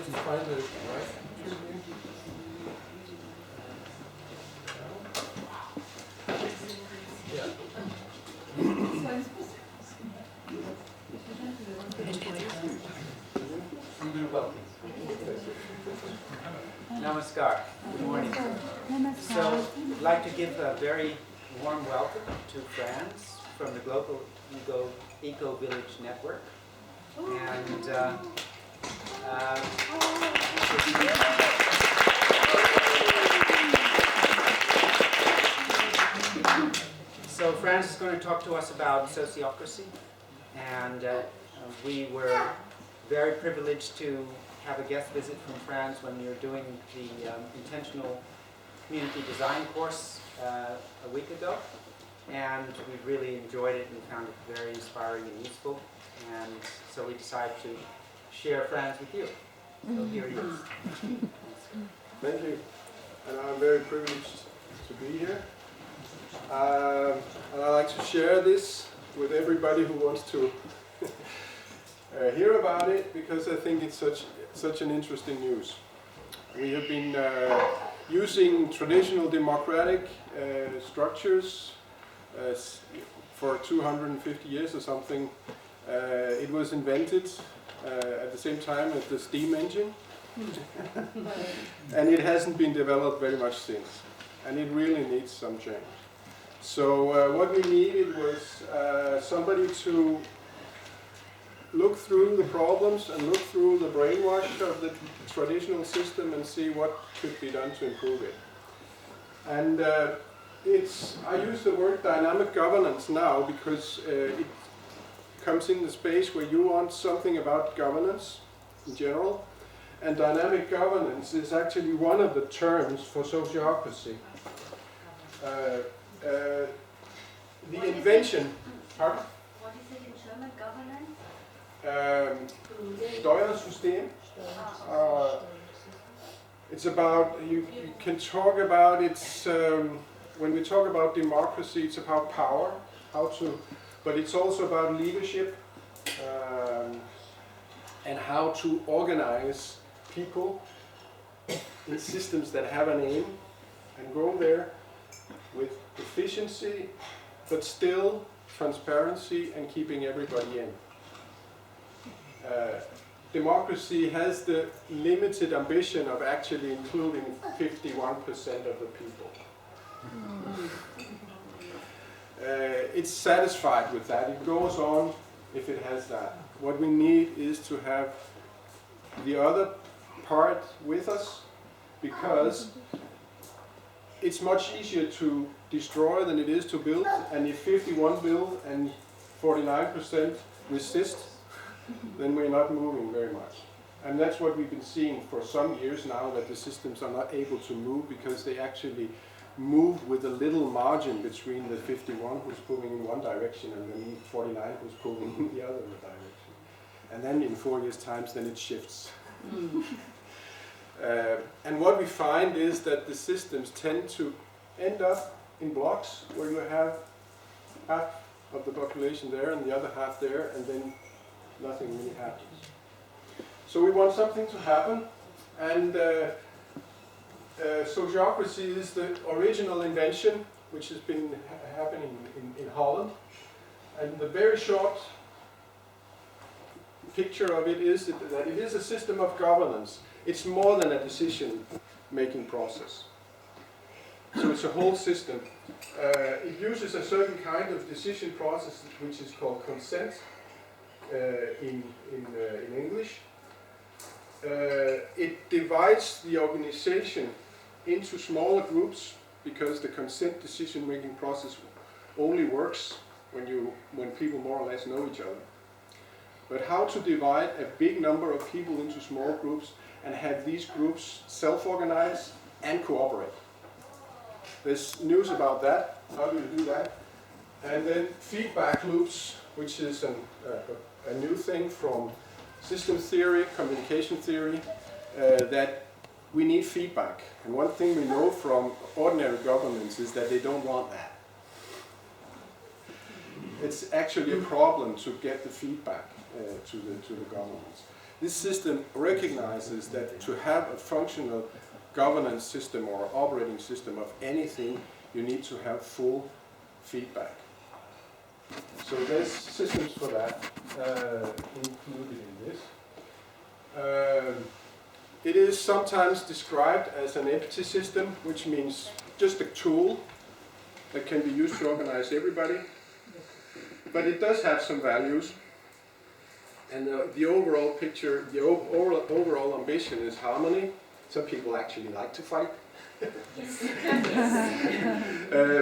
just find the right picture here. Yeah. Namaskar. Good morning. So, I'd like to give a very warm welcome to Frans from the Global Eco Village Network. And so Frans is going to talk to us about sociocracy, and we were very privileged to have a guest visit from Frans when we were doing the intentional community design course a week ago, and we really enjoyed it and found it very inspiring and useful, and so we decided to share Frans with you. So here he is. Thank you, and I'm very privileged to be here. And I'd like to share this with everybody who wants to hear about it, because I think it's such an interesting news. We have been using traditional democratic structures for 250 years or something. It was invented at the same time as the steam engine, and it hasn't been developed very much since, and it really needs some change. So what we needed was somebody to look through the problems and look through the brainwash of the traditional system and see what could be done to improve it. And I use the word dynamic governance now because it comes in the space where you want something about governance in general, and dynamic governance is actually one of the terms for sociocracy. The invention. Pardon? What is it in German? Governance? Steuersystem. It's about, you can talk about, when we talk about democracy, it's about power, but it's also about leadership, and how to organize people in systems that have an aim and go there with efficiency, but still transparency and keeping everybody in. Democracy has the limited ambition of actually including 51% of the people. It's satisfied with that. It goes on if it has that. What we need is to have the other part with us, because it's much easier to destroy than it is to build, and if 51 build and 49% resist, then we're not moving very much. And that's what we've been seeing for some years now, that the systems are not able to move because they actually move with a little margin between the 51 who's pulling in one direction and the 49 who's pulling in the other direction. And then in 4 years' time, then it shifts. And what we find is that the systems tend to end up in blocks where you have half of the population there and the other half there, and then nothing really happens. So we want something to happen, and sociocracy is the original invention, which has been happening in Holland. And the very short picture of it is that it is a system of governance. It's more than a decision-making process. So it's a whole system. It uses a certain kind of decision process, which is called consent in English. It divides the organization into smaller groups, because the consent decision-making process only works when people more or less know each other. But how to divide a big number of people into small groups and have these groups self-organize and cooperate. There's news about that. How do you do that? And then feedback loops, which is a new thing from system theory, communication theory, that we need feedback. And one thing we know from ordinary governments is that they don't want that. It's actually a problem to get the feedback to the governments. This system recognizes that to have a functional governance system or operating system of anything, you need to have full feedback. So there's systems for that included in this. It is sometimes described as an empty system, which means just a tool that can be used to organize everybody. But it does have some values. And the overall picture, the overall ambition is harmony. Some people actually like to fight.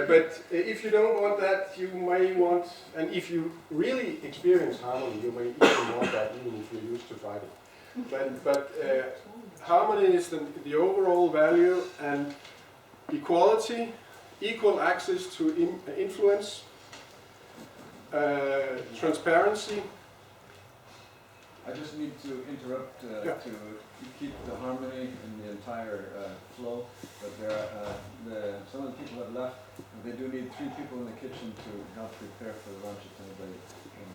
But if you don't want that, you may want, and if you really experience harmony, you may even want that even if you're used to fighting. But harmony is the overall value, and equality, equal access to influence, transparency. I just need to interrupt to keep the harmony in the entire flow. But some of the people have left. They do need 3 people in the kitchen to help prepare for the lunch if anybody